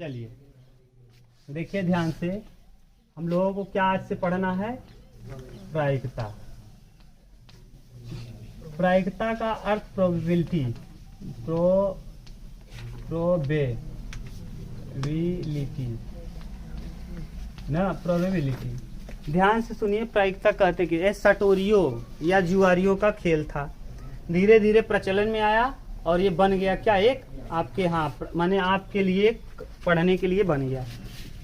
चलिए देखिए ध्यान से, हम लोगों को क्या आज से पढ़ना है? प्रायिकता। प्रायिकता का अर्थ प्रोबेबिलिटी, प्रोबेबिलिटी ना, प्रोबेबिलिटी। ध्यान से सुनिए, प्रायिकता कहते कि ये सटोरियों या जुआरियों का खेल था, धीरे धीरे प्रचलन में आया और ये बन गया क्या, एक आपके माने आपके लिए पढ़ने के लिए बन गया।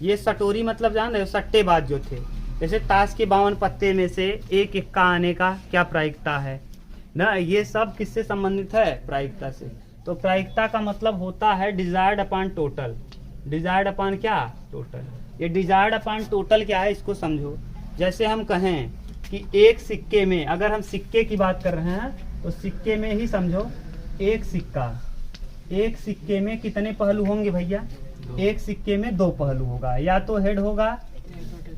ये सटोरी मतलब जान रहे हो, सट्टेबाज जो थे, जैसे ताश के 52 पत्ते में से एक इक्का आने का क्या प्रायिकता है ना, ये सब किससे संबंधित है? प्रायिकता से। तो प्रायिकता का मतलब होता है desired upon total. Desired upon क्या? टोटल। ये डिजायर्ड अपॉन टोटल क्या है, इसको समझो। जैसे हम कहें कि एक सिक्के में, अगर हम सिक्के की बात कर रहे हैं तो सिक्के में ही समझो, एक सिक्का, एक सिक्के में कितने पहलू होंगे भैया? एक सिक्के में 2 पहलू होगा, या तो हेड होगा,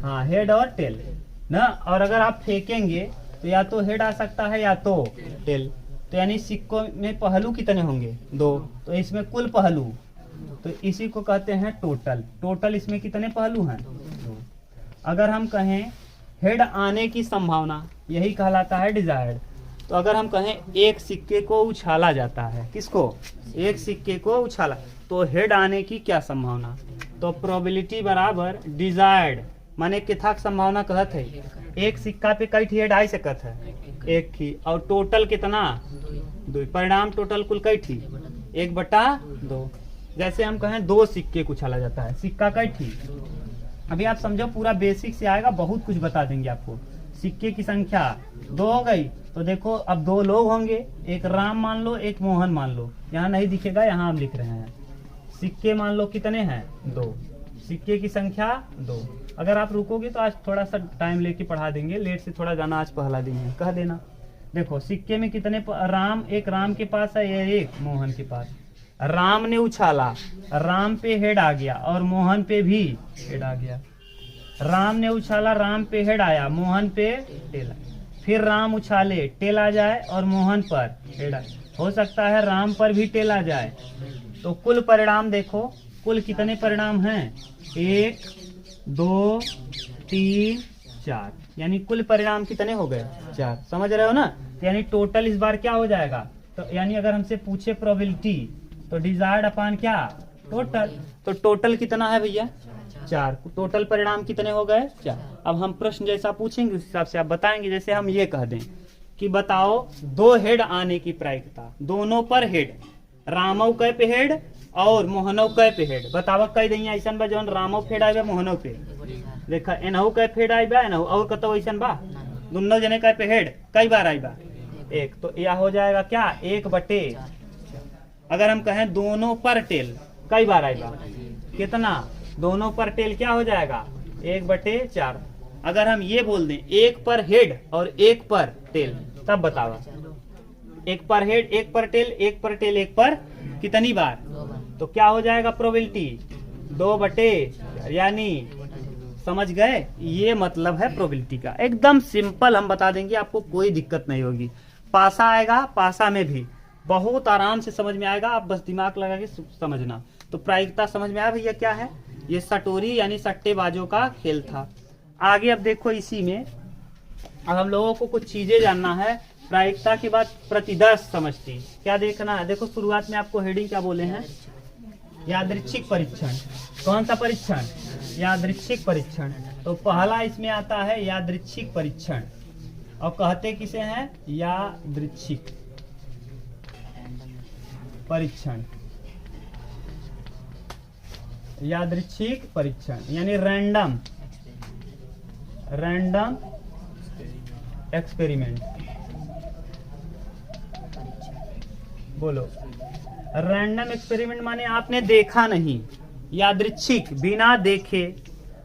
हाँ हेड और टेल ना, और अगर आप फेंकेंगे तो या तो हेड आ सकता है या तो टेल। तो यानी सिक्कों में पहलू कितने होंगे? 2। तो इसमें कुल पहलू, तो इसी को कहते हैं टोटल। टोटल इसमें कितने पहलू हैं? 2। अगर हम कहें हेड आने की संभावना, यही कहलाता है डिजायर्ड। तो अगर हम कहें एक सिक्के को उछाला जाता है, किसको? एक सिक्के को उछाला, तो हेड आने की क्या संभावना? तो प्रोबेबिलिटी बराबर डिजायर्ड, माने किथा संभावना कहत है, एक सिक्का पे कई हेड आई सकत है? एक ही। और टोटल कितना? 2। परिणाम टोटल कुल कई थी? 1/2। जैसे हम कहें 2 सिक्के को उछाला जाता है, सिक्का कई थी? अभी आप समझो, पूरा बेसिक से आएगा, बहुत कुछ बता देंगे आपको। सिक्के की संख्या 2 हो गई, तो देखो अब 2 लोग होंगे, एक राम मान लो, एक मोहन मान लो। यहाँ नहीं दिखेगा, यहाँ हम लिख रहे हैं। सिक्के मान लो कितने हैं? 2। सिक्के की संख्या 2। अगर आप रुकोगे तो आज थोड़ा सा टाइम लेके पढ़ा देंगे, लेट से थोड़ा जाना, आज पहला दिन है, कह देना। देखो सिक्के में कितने राम, एक राम के पास है, एक मोहन के पास। राम ने उछाला, राम पे हेड आ गया और मोहन पे भी हेड आ गया। राम ने उछाला, राम पे हेड आया, मोहन पे टेल। फिर राम उछाले, टेल आ जाए और मोहन पर हेड आए। हो सकता है राम पर भी टेल आ जाए। तो कुल परिणाम देखो, कुल कितने परिणाम हैं? 1, 2, 3, 4, यानी कुल परिणाम कितने हो गए? 4। समझ रहे हो ना? यानी टोटल इस बार क्या हो जाएगा? तो यानी अगर हमसे पूछे प्रोबेबिलिटी, तो डिजायर्ड अपॉन क्या? टोटल। तो टोटल कितना है भैया? 4। टोटल परिणाम कितने हो गए? 4। अब हम प्रश्न जैसा पूछेंगे उस हिसाब से आप बताएंगे। जैसे हम ये कह दें कि बताओ 2 हेड आने की प्रायिकता, दोनों पर हेड, रामव कै पे हेड और मोहनव कै पे हेड। बतावा कई दैया ऐसा बा जौन रामव फेड आए मोहनव पे, देखा एनहु कै फेड आई बा, एनहु और कतो ऐसा बा, दोनों जने कै पे हेड कई बार आई बा? 1। तो यह हो जाएगा क्या? 1/4। अगर हम कहें दोनों पर टेल कई बार आई बा, कितना? दोनों पर टेल क्या हो जाएगा? 1/4। अगर हम ये बोल दें एक पर हेड और एक पर टेल, तब बतावा एक पर हेड, एक पर टेल, एक पर टेल, एक पर कितनी बार? तो क्या हो जाएगा प्रोबेबिलिटी? 2/4। यानी समझ गए, ये मतलब है प्रोबेबिलिटी का। एकदम सिंपल हम बता देंगे, आपको कोई दिक्कत नहीं होगी। पासा आएगा, पासा में भी बहुत आराम से समझ में आएगा, आप बस दिमाग लगा के समझना। तो प्रायिकता समझ में आया भैया क्या है? ये सटोरी यानी सट्टेबाजों का खेल था। आगे अब देखो, इसी में अब हम लोगों को कुछ चीजें जानना है। प्रायिकता के बाद प्रतिदर्श समझती क्या देखना है? देखो शुरुआत में आपको हेडिंग क्या बोले हैं? यादृच्छिक परीक्षण। कौन सा परीक्षण? यादृच्छिक परीक्षण। तो पहला इसमें आता है यादृच्छिक परीक्षण, और कहते किसे हैं? यादृच्छिक परीक्षण। यादृच्छिक परीक्षण यानी रैंडम एक्सपेरिमेंट। बोलो, रैंडम एक्सपेरिमेंट माने आपने देखा नहीं, यादृच्छिक बिना देखे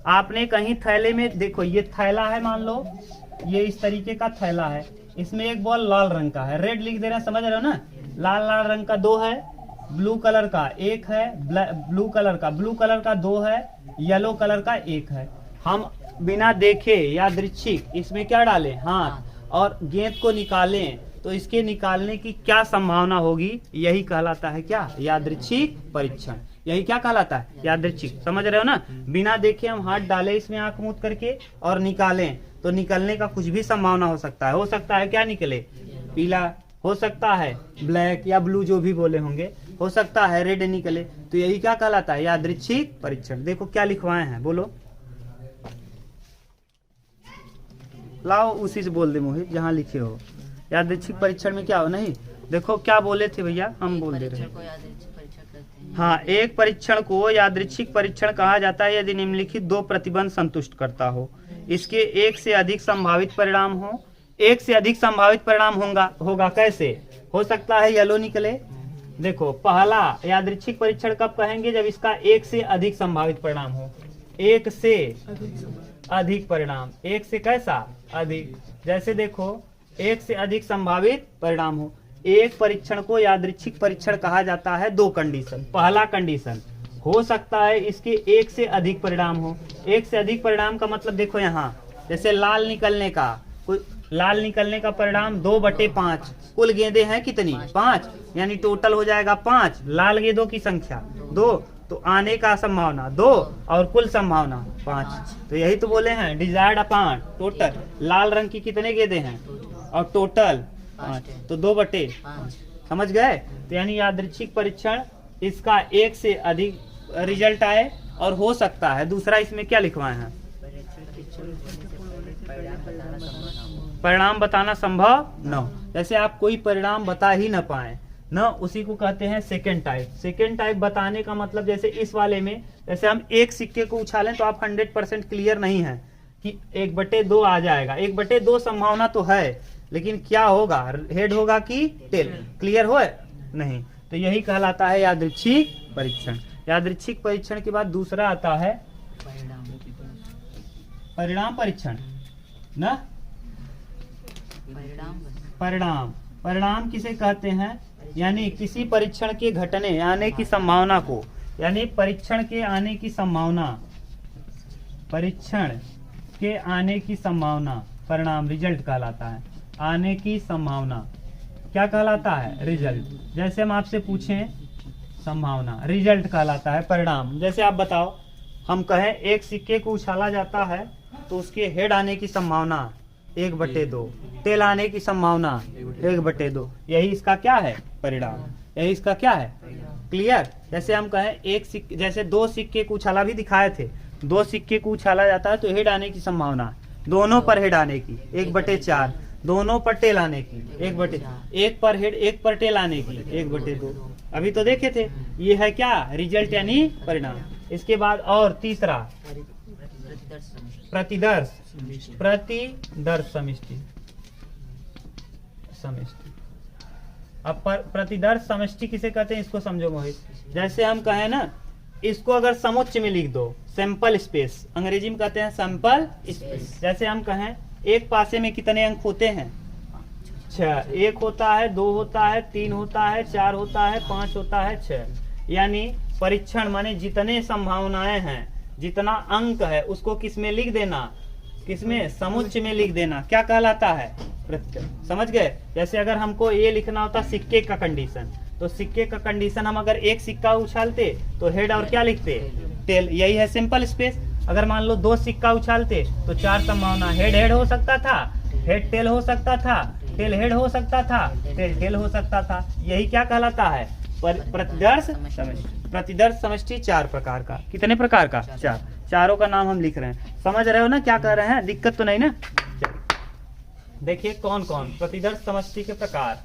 आपने कहीं थैले में, देखो ये थैला है, मान लो ये इस तरीके का थैला है, इसमें एक बॉल लाल रंग का है, रेड लिख दे रहे हैं, समझ रहे हो ना? लाल रंग का 2 है, ब्लू कलर का 1 है, ब्लू कलर का 2 है, येलो कलर का 1 है। हम बिना देखे यादृच्छिक इसमें क्या डालें? हाथ, और गेंद को निकालें, तो इसके निकालने की क्या संभावना होगी? यही कहलाता है क्या? यादृच्छिक परीक्षण। यही क्या कहलाता है? यादृच्छिक। समझ रहे हो ना? बिना देखे हम हाथ डाले इसमें आंख मूंद करके और निकालें तो निकलने का कुछ भी संभावना हो सकता है। हो सकता है क्या निकले? पीला, हो सकता है ब्लैक या ब्लू, जो भी बोले होंगे, हो सकता है रेड निकले। तो यही क्या कहलाता है? यादृच्छिक परीक्षण। देखो क्या लिखवाए हैं, बोलो। लाओ उसी से बोल दे मोहित, जहाँ लिखे हो। यादृच्छिक परीक्षण में क्या हो? नहीं देखो क्या बोले थे भैया, हम बोल दे रहे हैं। हाँ, एक परीक्षण को यादृच्छिक परीक्षण कहा जाता है यदि निम्नलिखित दो प्रतिबंध संतुष्ट करता हो। इसके एक से अधिक संभावित परिणाम हो। एक से अधिक संभावित परिणाम होगा कैसे? हो सकता है येलो निकले। देखो पहला यादृच्छिक परीक्षण कब कहेंगे? जब इसका एक से अधिक संभावित परिणाम हो। एक से अधिक परिणाम, एक से कैसा? अधिक। जैसे देखो एक से अधिक संभावित परिणाम हो। एक परीक्षण को यादृच्छिक परीक्षण कहा जाता है दो कंडीशन। पहला कंडीशन, हो सकता है इसके एक से अधिक परिणाम हो। एक से अधिक परिणाम का मतलब देखो यहाँ, जैसे लाल निकलने का परिणाम 2/5। कुल गेंदे हैं कितनी? 5, यानी टोटल हो जाएगा 5। लाल गेंदों की संख्या 2, तो आने का संभावना 2 और कुल संभावना 5। तो यही तो बोले हैं डिजायर्ड अपॉन टोटल। लाल रंग की कितने गेंदे हैं और टोटल 5, तो 2/5। समझ गए? तो यानी यादृच्छिक परीक्षण इसका एक से अधिक रिजल्ट आए और हो सकता है। दूसरा इसमें क्या लिखवाए हैं? परिणाम बताना संभव न हो। जैसे आप कोई परिणाम बता ही न पाए न, उसी को कहते हैं सेकेंड टाइप। सेकेंड टाइप बताने का मतलब जैसे इस वाले में, जैसे हम एक सिक्के को उछालें तो आप 100% क्लियर नहीं है कि 1/2 आ जाएगा। 1/2 संभावना तो है, लेकिन क्या होगा? हेड होगा कि टेल? क्लियर हो नहीं। तो यही कहलाता है यादृच्छिक परीक्षण। यादृच्छिक परीक्षण के बाद दूसरा आता है परिणाम परीक्षण ना। परिणाम किसे कहते हैं? यानी किसी परीक्षण के घटने आने की संभावना को, यानी परीक्षण के आने की संभावना, परीक्षण के आने की संभावना परिणाम रिजल्ट कहलाता है। आने की संभावना क्या कहलाता है? रिजल्ट। जैसे हम आपसे पूछें संभावना, रिजल्ट कहलाता है परिणाम। जैसे आप बताओ, हम कहें एक सिक्के को उछाला जाता है तो उसके हेड आने की संभावना 1/2, टेल आने की संभावना 1/2। यही इसका क्या है? परिणाम। यही इसका क्या है? क्लियर? जैसे हम कहें एक सिक्के, जैसे 2 सिक्के को उछाला भी दिखाए थे। 2 सिक्के को उछाला जाता है तो हेड आने की संभावना, दोनों पर हेड आने की 1/4, दोनों पर टेल आने की 1/4, एक पर हेड एक पर टेल आने की 1/2। अभी तो देखे थे। ये है क्या? रिजल्ट यानी परिणाम। इसके बाद और तीसरा प्रतिदर्श समष्टि। अब प्रतिदर्श समष्टि किसे कहते हैं? इसको समझो मोहित। जैसे हम कहें ना, इसको अगर समुच्चय में लिख दो, सैंपल स्पेस, अंग्रेजी में कहते हैं सैंपल स्पेस। जैसे हम कहें एक पासे में कितने अंक होते हैं? 6। 1 होता है, 2 होता है, 3 होता है, 4 होता है, 5 होता है, 6। यानी परीक्षण माने जितने संभावनाएं हैं, जितना अंक है, उसको किस में लिख देना? किसमें? समुच्चय में लिख देना। क्या कहलाता है? प्रत्यय। समझ गए? जैसे अगर हमको ये लिखना होता सिक्के का कंडीशन, तो सिक्के का कंडीशन हम अगर एक सिक्का उछालते तो हेड और क्या लिखते? टेल। यही है सिंपल स्पेस। अगर मान लो 2 सिक्का उछालते तो 4 संभावना, हेड हो सकता था, हेड टेल हो सकता था, टेल हेड हो सकता था, टेल टेल हो सकता था। यही क्या कहलाता है? प्रतिदर्श समष्टि। प्रतिदर्श समष्टि 4 प्रकार का। कितने प्रकार का? 4। चारों का नाम हम लिख रहे हैं। समझ रहे हो ना क्या कह रहे हैं? दिक्कत तो नहीं ना? देखिए कौन कौन प्रतिदर्श समष्टि के प्रकार,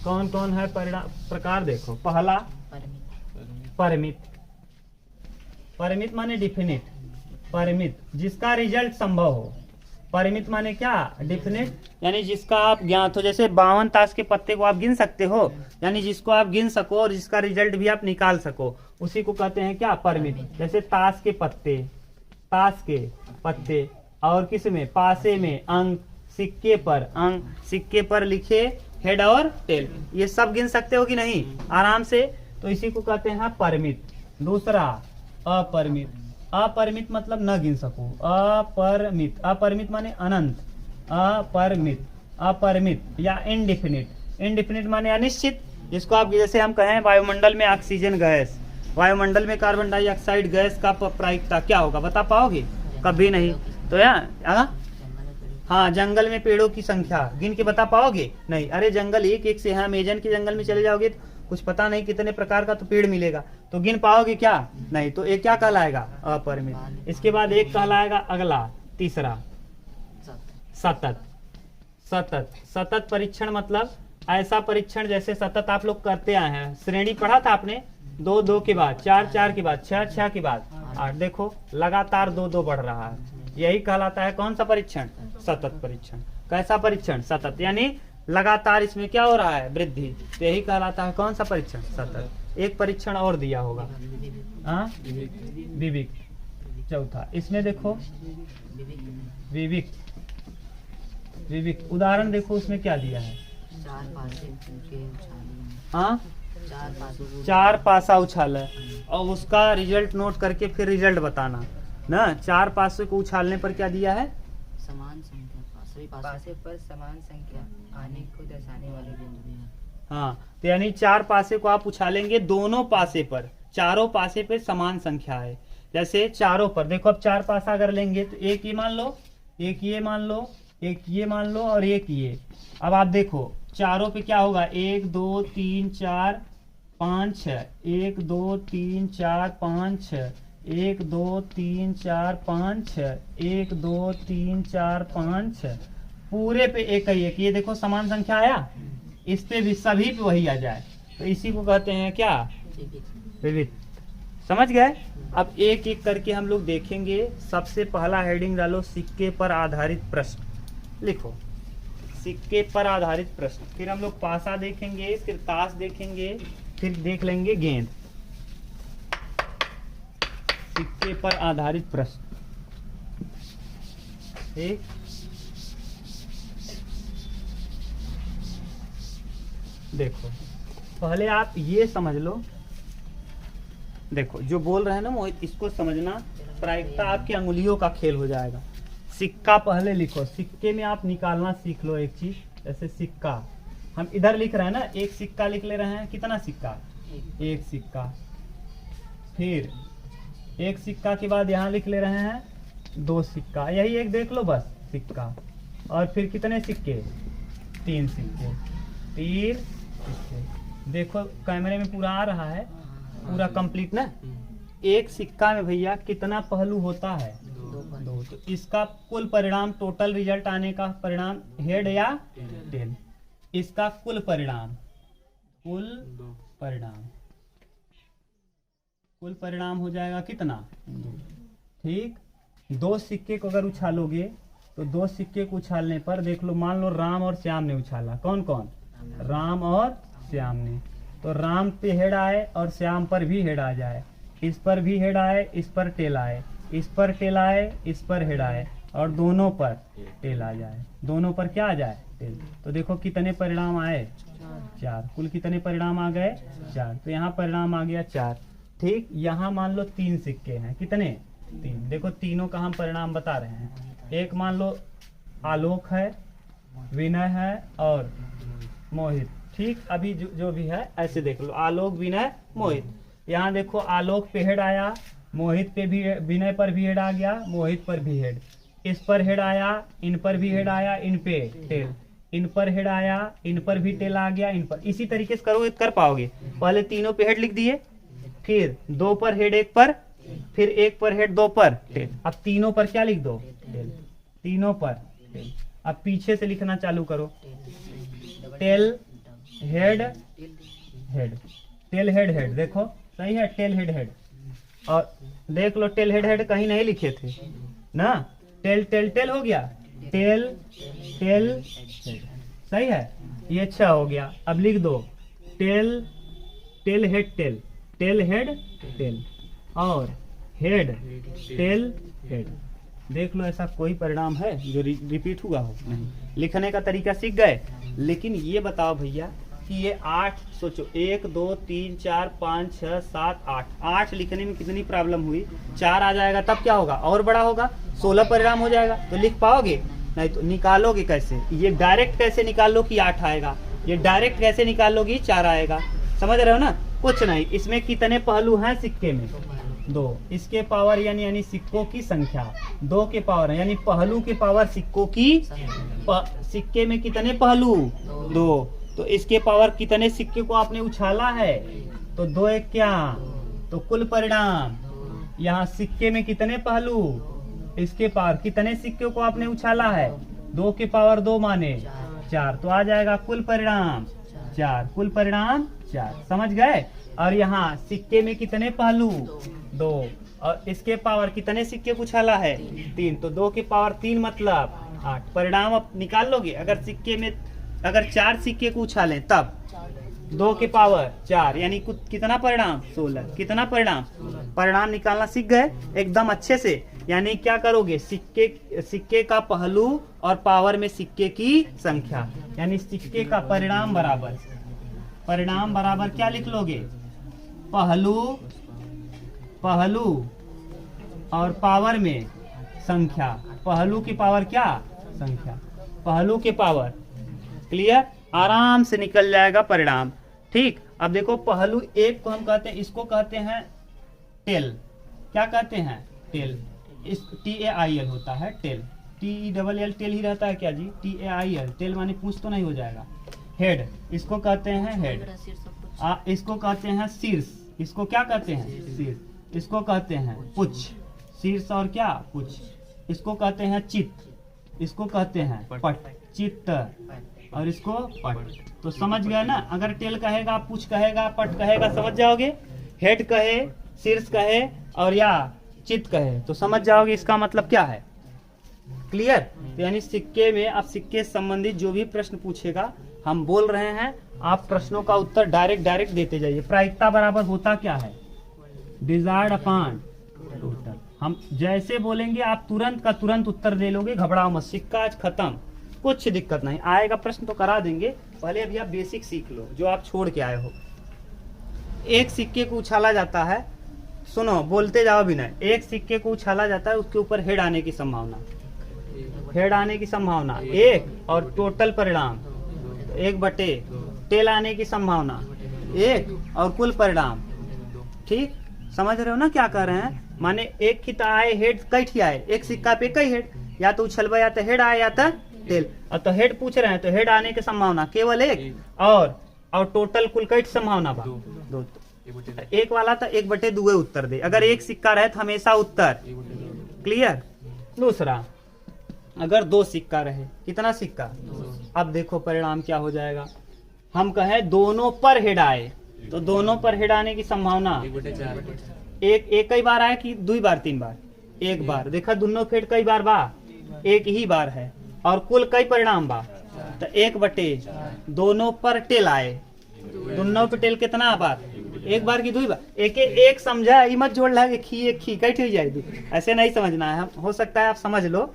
कौन कौन है प्रकार। देखो पहला परिमित। परिमित माने डिफिनिट। परिमित जिसका रिजल्ट संभव हो। परिमित माने क्या? डिफिनिट, यानी जिसका आप ज्ञात हो। जैसे 52 ताश के पत्ते को आप गिन सकते हो, यानी जिसको आप गिन सको और जिसका रिजल्ट भी आप निकाल सको, उसी को कहते हैं क्या? परिमित। जैसे ताश के पत्ते और किस में? पासे में अंक, सिक्के पर अंक, सिक्के पर लिखे हेड और टेल, ये सब गिन सकते हो कि नहीं? आराम से। तो इसी को कहते हैं परिमित। दूसरा अपरिमित। अपरिमित मतलब न गिन सको। अपरिमित माने अनंत। अपरिमित या इनडिफिनिट। इनडिफिनिट माने अनिश्चित, जिसको आप जैसे हम कहें वायुमंडल में ऑक्सीजन गैस, वायुमंडल में कार्बन डाइऑक्साइड गैस का प्रायिकता क्या होगा, बता पाओगे? कभी नहीं। तो हाँ, जंगल में पेड़ों की संख्या गिन के बता पाओगे? नहीं। अरे जंगल एक एक से है, अमेजन के जंगल में चले जाओगे तो कुछ पता नहीं कितने प्रकार का तो पेड़ मिलेगा, तो गिन पाओगे क्या? नहीं। तो एक क्या कहलाएगा? अपरिमित। इसके बाद एक कहलाएगा अगला, तीसरा सतत। सतत, सतत परीक्षण मतलब ऐसा परीक्षण जैसे सतत आप लोग करते आए हैं। श्रेणी पढ़ा था आपने, 2 2 के बाद 4 4 के बाद 6 6 के बाद 8, देखो लगातार 2 2 बढ़ रहा है, यही कहलाता है कौन सा परीक्षण? सतत परीक्षण। कैसा परीक्षण? सतत, यानी लगातार इसमें क्या हो रहा है? वृद्धि, तो यही कहलाता है कौन सा परीक्षण? सतत। एक परीक्षण और दिया होगा, विविक, चौथा। इसमें देखो विविक, विविक उदाहरण देखो उसमें क्या दिया है? 4 पासा उछाल है, और उसका रिजल्ट नोट करके फिर रिजल्ट बताना ना। 4 पासे को उछालने पर क्या दिया है? समान संख्या, पासे पर समान संख्या आने को दर्शाने वाले बिंदु हैं। हाँ, तो यानी 4 पासे को आप उछालेंगे, दोनों पासे पर, चारों पासे पे समान संख्या है। जैसे चारों पर देखो, अब 4 पासा अगर लेंगे तो एक ये मान लो, एक ये मान लो, एक ये मान लो और एक ये। अब आप देखो चारों पे क्या होगा? 1 2 3 4 5 6, 1 2 3 4 5 6, 1 2 3 4 5 6, 1 2 3 4 5 6, पूरे पे एक ही एक। ये देखो समान संख्या आया, इस पे भी सभी पे वही आ जाए, तो इसी को कहते हैं क्या? विविध। समझ गए? अब एक एक करके हम लोग देखेंगे। सबसे पहला हेडिंग डालो, सिक्के पर आधारित प्रश्न लिखो। सिक्के पर आधारित प्रश्न, फिर हम लोग पासा देखेंगे, फिर ताश देखेंगे, फिर देख लेंगे गेंद। सिक्के पर आधारित प्रश्न, ठीक। देखो पहले आप ये समझ लो, देखो जो बोल रहे हैं ना मोहित, इसको समझना। प्रायिकता आपकी अंगुलियों का खेल हो जाएगा। सिक्का पहले लिखो, सिक्के में आप निकालना सीख लो एक चीज। जैसे सिक्का हम इधर लिख रहे हैं ना, एक सिक्का लिख ले रहे हैं। कितना सिक्का? एक सिक्का। फिर एक सिक्का के बाद यहाँ लिख ले रहे हैं 2 सिक्का, यही एक देख लो बस, सिक्का। और फिर कितने सिक्के? 3 सिक्के, 3 सिक्के। देखो कैमरे में पूरा आ रहा है, पूरा कंप्लीट ना। एक सिक्का में भैया कितना पहलू होता है? 2। तो इसका कुल परिणाम, टोटल रिजल्ट आने का परिणाम हेड या टेल, इसका कुल परिणाम, कुल परिणाम, कुल परिणाम हो जाएगा कितना? 2। ठीक। 2 सिक्के को अगर उछालोगे तो 2 सिक्के को उछालने पर देख लो, मान लो राम और श्याम ने उछाला। कौन कौन? राम और श्याम ने। तो राम पे हेड आए और श्याम पर भी हेड आ जाए, इस पर भी हेड आए, इस पर टेल आए, इस पर टेल आए, इस पर हेड आए, और दोनों पर टेल आ जाए। दोनों पर क्या आ जाए? टेल। तो देखो कितने परिणाम आए? 4। कुल कितने परिणाम आ गए? 4। तो यहाँ परिणाम आ गया 4। ठीक। यहाँ मान लो 3 सिक्के हैं। कितने? 3। देखो तीनों का हम परिणाम बता रहे हैं। एक मान लो आलोक है, विनय है और मोहित। ठीक। अभी जो भी है ऐसे देख लो, आलोक, विनय, मोहित। यहाँ देखो आलोक पे हेड आया, मोहित पे भी, विनय पर भी हेड आ गया, मोहित पर भी हेड, इस पर हेड आया, इन पर भी हेड आया, इन पे टेल, इन पर हेड आया, इन पर भी टेल आ गया, इन पर। इसी तरीके से करोगे कर पाओगे। पहले तीनों पे हेड लिख दिए, फिर 2 पर हेड 1 पर, फिर 1 पर हेड 2 पर टेल। अब तीनों पर क्या लिख दो? टेल। तीनों पर टेल। अब पीछे से लिखना चालू करो, tail head head, tail head head. देखो सही है, टेल हेड हेड। और देख लो टेल हेड हेड कहीं नहीं लिखे थे ना, टेल टेल टेल हो गया, टेल टेल हेड। सही है, ये अच्छा हो गया। अब लिख दो tail tail head tail, tail head tail, और हेड टेल हेड। देख लो ऐसा कोई परिणाम है जो रिपीट हुआ हो? नहीं। लिखने का तरीका सीख गए। लेकिन ये बताओ भैया कि ये 8, सोचो 1 2 3 4 5 6 7 8, 8 लिखने में कितनी प्रॉब्लम हुई? 4 आ जाएगा तब क्या होगा? और बड़ा होगा, 16 परिणाम हो जाएगा। तो लिख पाओगे? नहीं। तो निकालोगे कैसे? ये डायरेक्ट कैसे निकाल लो कि 8 आएगा? ये डायरेक्ट कैसे निकाल लोगी, 4 आएगा। समझ रहे हो ना, कुछ नहीं, इसमें कितने पहलू हैं सिक्के में, 2, इसके पावर यानी सिक्कों की संख्या 2 के पावर यानी पहलू के पावर सिक्कों की सिक्के में कितने पहलू, 2, तो इसके पावर कितने सिक्के को आपने उछाला है, तो 2 एक क्या, तो कुल परिणाम यहाँ सिक्के में कितने पहलू, इसके पावर कितने सिक्के को आपने उछाला है, 2 के पावर 2 माने 4, तो आ जाएगा कुल परिणाम 4, कुल परिणाम 4। समझ गए। और यहाँ सिक्के में कितने पहलू, 2, और इसके पावर कितने सिक्के को उछाला है, 3, तो 2 के पावर 3 मतलब 8। परिणाम अब निकाल लोगे, अगर सिक्के में अगर 4 सिक्के को उछालें तब 2 के पावर 4 यानी कितना परिणाम, 16। कितना परिणाम, परिणाम निकालना सीख गए एकदम अच्छे से। यानी क्या करोगे, सिक्के का पहलू और पावर में सिक्के की संख्या, यानी सिक्के का परिणाम बराबर क्या लिख लोगे, पहलू और पावर में संख्या, पहलू की पावर क्या, संख्या, पहलू के पावर। क्लियर, आराम से निकल जाएगा परिणाम। ठीक, अब देखो पहलू एक को हम कहते हैं, इसको कहते हैं टेल। क्या कहते हैं, टेल। इस TAIL होता है टेल, TELL टेल ही रहता है क्या जी, TAIL टेल माने पूछ तो नहीं हो जाएगा। हेड, इसको कहते हैं हेड, इसको कहते हैं शीर्ष, इसको क्या कहते हैं, शीर्ष, इसको कहते हैं पुच्छ, शीर्ष और क्या, पुच्छ, इसको कहते हैं चित्त, इसको कहते हैं पट, चित्त, और इसको पट। तो समझ गया ना, अगर टेल कहेगा, पुच्छ कहेगा, पट कहेगा, समझ जाओगे। हेड कहे, शीर्ष कहे और या चित्त कहे तो समझ जाओगे इसका मतलब क्या है। क्लियर। तो यानी सिक्के में अब सिक्के संबंधित जो भी प्रश्न पूछेगा, हम बोल रहे हैं, आप प्रश्नों का उत्तर डायरेक्ट देते जाइए। प्रायिकता बराबर होता क्या है, डिजायर्ड अपॉन टोटल। हम जैसे बोलेंगे आप तुरंत का तुरंत उत्तर दे लोगे, घबराओ मत, सिक्का आज खत्म, कुछ दिक्कत नहीं आएगा, प्रश्न तो करा देंगे। पहले अभी आप बेसिक सीख लो जो आप छोड़ के आए हो। एक सिक्के को उछाला जाता है, सुनो बोलते जाओ भी नहीं, एक सिक्के को उछाला जाता है, उसके ऊपर हेड आने की संभावना, हेड आने की संभावना 1, और टोटल परिणाम 1/, टेल आने की संभावना 1, और कुल परिणाम। ठीक, समझ रहे हो ना क्या कर रहे हैं, माने एक ही आए हेड, कई ही आए, एक सिक्का पे कई हेड, या तो उछलवा या तो हेड आए या तो टेल। और तो हेड पूछ रहे हैं तो हेड आने की संभावना केवल 1, और टोटल कुल कई संभावना बा 2। एक वाला तो 1/2 उत्तर दे, अगर एक सिक्का रहे तो हमेशा उत्तर। क्लियर। दूसरा, अगर 2 सिक्का रहे, कितना सिक्का, अब देखो परिणाम क्या हो जाएगा। हम कहें दोनों पर हेड आए, तो दोनों पर हेड आने की संभावना एक कई बार आए कि 2 बार 3 बार, 1 बार। देखा दोनों फेड कई बार बा, 1 ही बार है, और कुल कई परिणाम बा, तो 1/, दोनों पर टेल आए, दोनों पे टेल कितना बार, 1 बार की 2 बार, एक समझा, मत जोड़ लगे खी कैट हो जाएगी, ऐसे नहीं समझना है। हो सकता है आप समझ लो,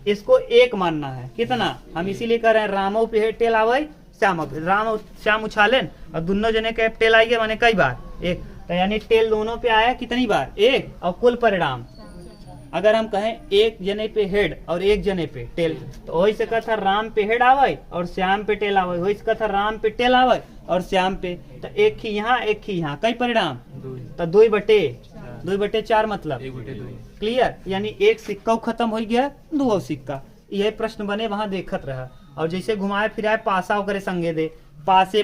इसको 1 मानना है, कितना, हम इसीलिए कह रहे हैं रामो पे हेड टेल आवे, श्याम उछालेन, और दोनों जने के टेल आएंगे माने कई बार 1, तो यानी टेल दोनों पे आया कितनी बार, 1, और कुल परिणाम। अगर हम कहें एक जने पे हेड और एक जने पे टेल, तो वही से कहता राम पे हेड आवे और श्याम पे टेल आवे, वही से कहता राम पे टेल आवे और श्याम पे, तो एक ही यहाँ एक ही यहाँ, कई परिणाम, तो 2/4 मतलब। क्लियर। यानी एक सिक्का खत्म हो गया, 2 सिक्का, यह प्रश्न बने वहां देखत रहा। और जैसे घुमाए फिराए पासा करे संगे दे, पासे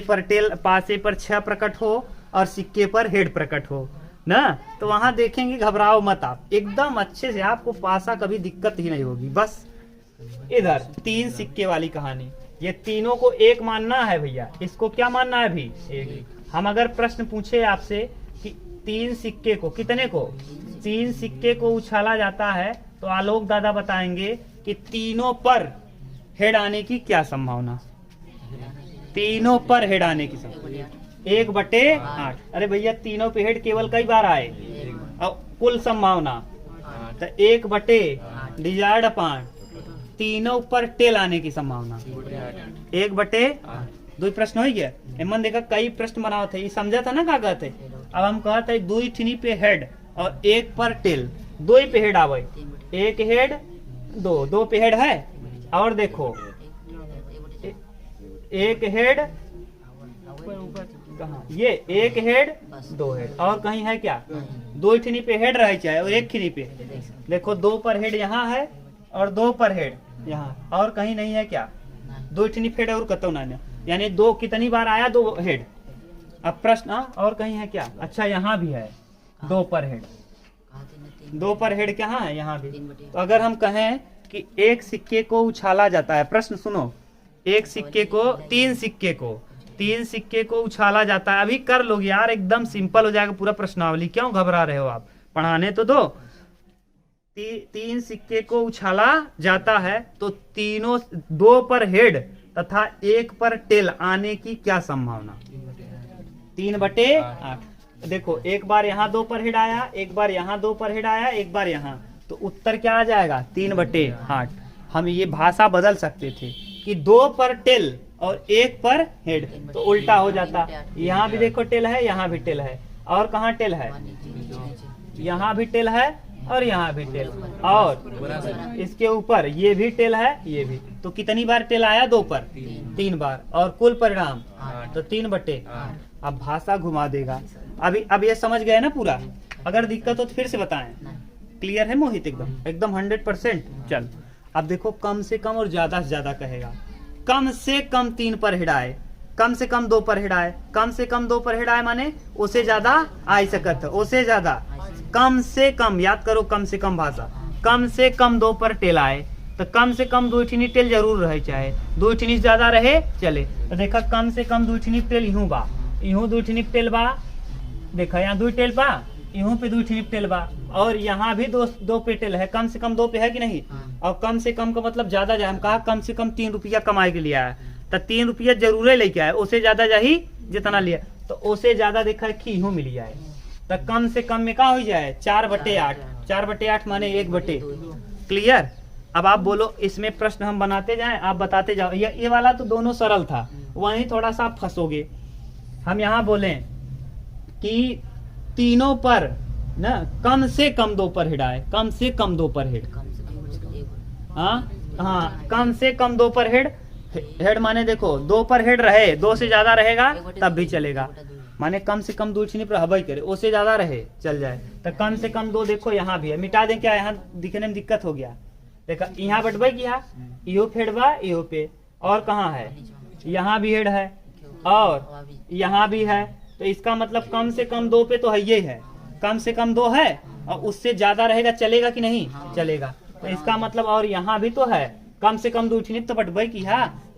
पर 6 प्रकट हो और सिक्के पर हेड प्रकट हो ना, तो वहां देखेंगे, घबराओ मत आप, एकदम अच्छे से आपको पासा कभी दिक्कत ही नहीं होगी। बस इधर 3 सिक्के वाली कहानी, ये तीनों को 1 मानना है भैया, इसको क्या मानना है अभी 1। हम अगर प्रश्न पूछे आपसे कि 3 सिक्के को, कितने को, 3 सिक्के को उछाला जाता है, तो आलोक दादा बताएंगे कि तीनों पर हेड आने की क्या संभावना, तीनों पर हेड आने की संभावना 1/8। अरे भैया तीनों पे हेड केवल कई बार आए, और कुल संभावना तो 1/, डिजायर्ड अपॉन तीनों पर टेल आने की संभावना 1/, 2 प्रश्न हो गया। एमन देखा कई प्रश्न बनाओ थे, ये समझा था ना क्या कहते। अब हम कहते 2 ठिनी पे हेड और 1 पर टेल, 2 पे हेड आवे, 1 हेड 2 पे हेड है, और देखो 1 हेड कहाँ ये एक हेड दो हेड और कहीं है क्या? दो ठिनी पे हेड रह चाहे और एक खिनी पे देखो दो पर हेड यहाँ है और दो पर हेड यहाँ और कहीं नहीं है क्या? दो ठिनी फेड और कतो ना, यानी दो कितनी बार आया? दो हेड। अब प्रश्न और कहीं है क्या? अच्छा यहाँ भी है दो पर हेड, दो पर हेड कहाँ है? यहाँ भी। तो अगर हम कहें कि एक सिक्के को उछाला जाता है, प्रश्न सुनो, एक सिक्के को तीन सिक्के को उछाला जाता है, अभी कर लोगे यार, एकदम सिंपल हो जाएगा पूरा प्रश्नावली, क्यों घबरा रहे हो आप? पढ़ाने तो दो। तीन सिक्के को उछाला जाता है तो तीनों दो पर हेड तथा एक पर टेल आने की क्या संभावना? 3/8। देखो एक बार यहाँ दो पर हेड आया, एक बार यहाँ दो पर हेड आया, एक बार यहाँ, तो उत्तर क्या आ जाएगा? 3/8। हम ये भाषा बदल सकते थे कि दो पर टेल और एक पर हेड, तो उल्टा हो जाता। यहाँ भी देखो टेल है, यहाँ भी टेल है, और कहाँ टेल है? यहाँ भी टेल है और यहाँ भी टेल, और इसके ऊपर ये भी टेल है, ये भी। तो कितनी बार टेल आया? दो पर 3 बार, और कुल परिणाम तो 3/8। अब भाषा घुमा देगा। अब ये समझ गए ना पूरा? अगर दिक्कत हो तो फिर से बताएं। क्लियर है मोहित? एकदम 100%। चल अब देखो, कम से कम और ज्यादा से ज्यादा कहेगा। कम से कम 3 पर हेड आए, कम से कम 2 पर हेड आए, कम से कम 2 पर हेड आए माने उसे ज्यादा आई सकत है, उसे ज्यादा। कम से कम, याद करो, कम से कम भाषा। कम से कम 2 पर टेल आए तो कम से कम 2 ठिनी टेल जरूर रहे, चाहे 2 ठिनी ज्यादा रहे चले। तो देखा कम से कम 2 ठिनी टेल यूं बा, यूं 2 ठिनी टेल बा, देखा यहाँ 2 टेल बा, यूं पे 2 ठिनी टेल बा, और यहाँ भी दो पे टेल है। कम से कम 2 पे है कि नहीं? और कम से कम का मतलब ज्यादा जाए, हम कहा कम से कम 3 रुपया कमाए के लिए आया, तो 3 रुपया जरूर लेके आए, उससे ज्यादा जाही जितना लिया, तो उससे ज्यादा देखा कि यूं मिल जाए। तो कम से कम में क्या हो जाए? 4/8। 4/8 माने 1/। क्लियर? अब आप बोलो, इसमें प्रश्न हम बनाते जाएं, आप बताते जाओ। ये वाला तो दोनों सरल था, वहीं थोड़ा सा आप फंसोगे। हम यहाँ बोले कि तीनों पर ना कम से कम 2 पर हेड आए, कम से कम 2 पर हेड। हाँ, कम से कम 2 पर हेड माने देखो 2 पर हेड रहे, 2 से ज्यादा रहेगा तब भी चलेगा, माने कम से कम 2 ठिनी पर हवाई करे, उससे ज्यादा रहे चल जाए। तो कम से कम 2 देखो यहाँ भी है, मिटा दें क्या? यहाँ दिखने में दिक्कत हो गया। देखा यहाँ बटवाई किया, इहो फेड बा, इहो पे, और कहाँ है? यहाँ भी हेड है और यहाँ भी है, तो इसका मतलब कम से कम 2 पे तो है, ये है कम से कम 2 है, और उससे ज्यादा रहेगा चलेगा कि नहीं? चलेगा। तो इसका मतलब, और यहाँ भी तो है कम से कम 2 ठिनी तो बटवाई की,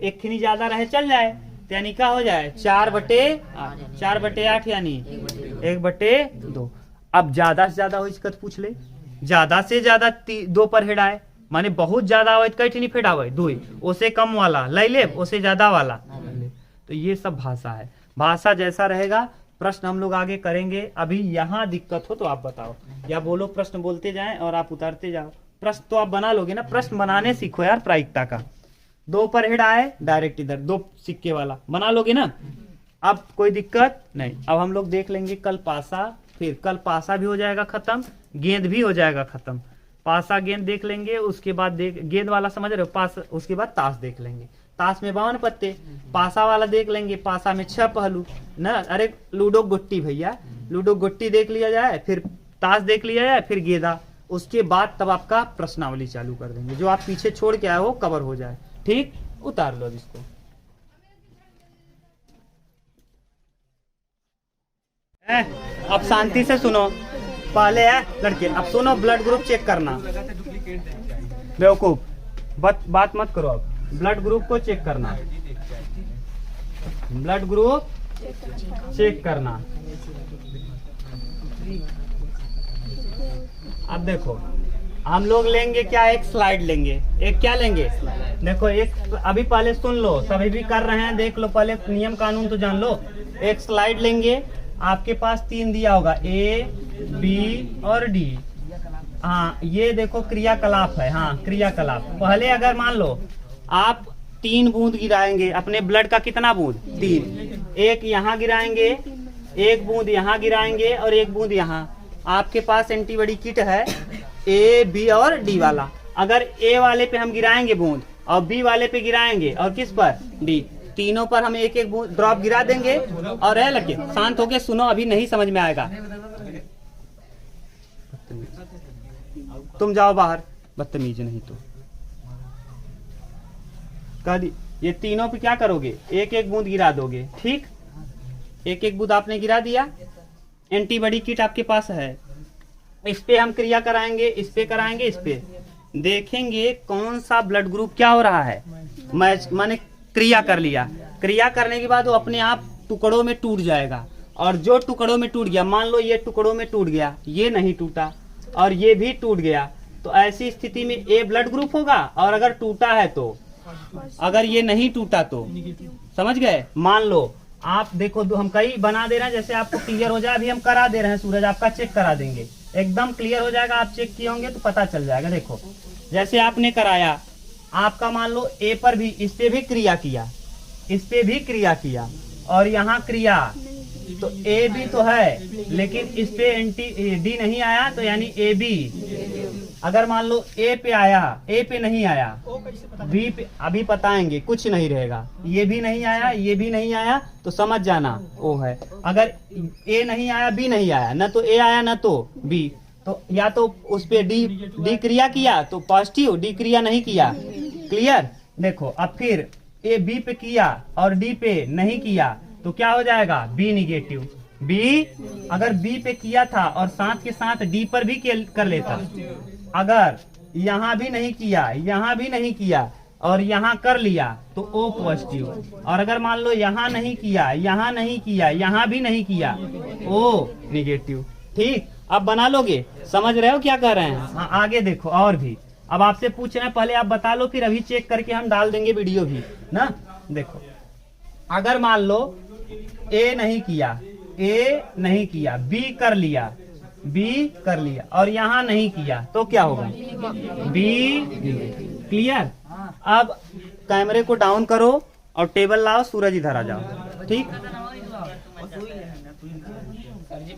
एक खिनी ज्यादा रहे चल जाए, यानी क्या हो जाए? 4/8। 4/8 यानी 1/2। अब ज्यादा से ज्यादा हो इसका पूछ ले, ज्यादा से ज्यादा 2 पर हेड आए माने बहुत ज्यादा आवे, कई ठिनी फेड आवे? 2। उसे कम वाला ले ले, उसे ज्यादा वाला। तो ये सब भाषा है, भाषा जैसा रहेगा प्रश्न हम लोग आगे करेंगे। अभी यहाँ दिक्कत हो तो आप बताओ, या बोलो, प्रश्न बोलते जाएं और आप उतारते जाओ। प्रश्न तो आप बना लोगे ना, प्रश्न बनाने सीखो यार प्रायिकता का। 2 पर हेड आए डायरेक्ट इधर 2 सिक्के वाला बना लोगे ना, अब कोई दिक्कत नहीं। अब हम लोग देख लेंगे कल पासा, फिर कल पासा भी हो जाएगा खत्म, गेंद भी हो जाएगा खत्म। पासा गेंद देख लेंगे, उसके बाद गेंद वाला समझ रहे हो, पास, उसके बाद ताश देख लेंगे, ताश में 52 पत्ते। पासा वाला देख लेंगे, पासा में 6 पहलू ना, अरे लूडो गुट्टी भैया, लूडो गुट्टी देख लिया जाए, फिर ताश देख लिया जाए, फिर गेंदा, उसके बाद तब आपका प्रश्नावली चालू कर देंगे, जो आप पीछे छोड़ के आए हो कवर हो जाए। ठीक, उतार लो इसको। अब शांति से सुनो, पहले है लड़के, अब सुनो, ब्लड ग्रुप चेक करना। बेवकूफ, बात मत करो। अब ब्लड ग्रुप को चेक करना, ब्लड ग्रुप चेक करना। अब देखो, हम लोग लेंगे क्या? एक स्लाइड लेंगे, एक क्या लेंगे? देखो एक, अभी पहले सुन लो, सभी भी कर रहे हैं, देख लो, पहले नियम कानून तो जान लो। एक स्लाइड लेंगे, आपके पास 3 दिया होगा, A, B और D। हाँ, ये देखो क्रियाकलाप है, हाँ क्रियाकलाप। पहले अगर मान लो आप 3 बूंद गिराएंगे अपने ब्लड का, कितना बूंद? 3। एक यहाँ गिराएंगे, 1 बूंद यहाँ गिराएंगे और 1 बूंद यहाँ। आपके पास एंटीबॉडी किट है A, B और D वाला। अगर A वाले पे हम गिराएंगे बूंद और B वाले पे गिराएंगे और किस पर? D, तीनों पर हम एक एक ड्रॉप गिरा देंगे और है लगे शांत होके सुनो, अभी नहीं समझ में आएगा। तुम जाओ बाहर, बदतमीज नहीं तो कह दी। ये तीनों पे क्या करोगे, एक एक बूंद गिरा दोगे, ठीक। एक एक बूंद आपने गिरा दिया। एंटीबॉडी किट आपके पास है, इस पे हम क्रिया कराएंगे, इस पे कराएंगे, इस पे देखेंगे कौन सा ब्लड ग्रुप क्या हो रहा है। मैंने क्रिया कर लिया, क्रिया करने के बाद वो अपने आप टुकड़ों में टूट जाएगा। और जो टुकड़ों में टूट गया, मान लो ये टुकड़ों में टूट गया, ये नहीं टूटा और ये भी टूट गया, तो ऐसी स्थिति में ए ब्लड ग्रुप होगा। और अगर टूटा है तो, अगर ये नहीं टूटा तो, समझ गए। मान लो आप देखो, हम कई बना दे रहे हैं, जैसे आपको क्लियर हो जाए, अभी हम करा दे रहे हैं, सूरज आपका चेक करा देंगे, एकदम क्लियर हो जाएगा। आप चेक किए होंगे तो पता चल जाएगा। देखो जैसे आपने कराया, आपका मान लो ए पर भी, इस पे भी क्रिया किया, इस पे भी क्रिया किया, और यहाँ क्रिया, तो ए भी तो है लेकिन इस पे एंटी डी नहीं आया, तो यानी ए बी। अगर मान लो ए पे आया, ए पे नहीं आया, बी पे अभी बताएंगे, कुछ नहीं रहेगा। ये भी नहीं आया, ये भी नहीं आया, तो समझ जाना ओ है। अगर ए नहीं आया, बी नहीं आया, न तो ए आया न तो बी, तो या तो उस पे डी क्रिया किया तो पॉजिटिव, डी क्रिया नहीं किया, क्लियर। देखो अब फिर ए बी पे किया और डी पे नहीं किया, तो क्या हो जाएगा, बी निगेटिव। बी अगर बी पे किया था और साथ के साथ डी पर भी कर लेता, अगर यहाँ भी नहीं किया, यहाँ भी नहीं किया और यहाँ कर लिया, तो ओ पॉजिटिव। और अगर मान लो यहाँ नहीं किया, यहाँ नहीं किया, यहाँ भी नहीं किया, ओ निगेटिव। ठीक, अब बना लोगे, समझ रहे हो क्या कह रहे हैं। हाँ आगे देखो, और भी अब आपसे पूछ रहे हैं, पहले आप बता लो, फिर अभी चेक करके हम डाल देंगे वीडियो भी ना। देखो अगर मान लो ए नहीं किया, ए नहीं किया, बी कर लिया, बी कर लिया और यहाँ नहीं किया, तो क्या होगा, बी। क्लियर। अब कैमरे को डाउन करो और टेबल लाओ, सूरज इधर आ जाओ, ठीक।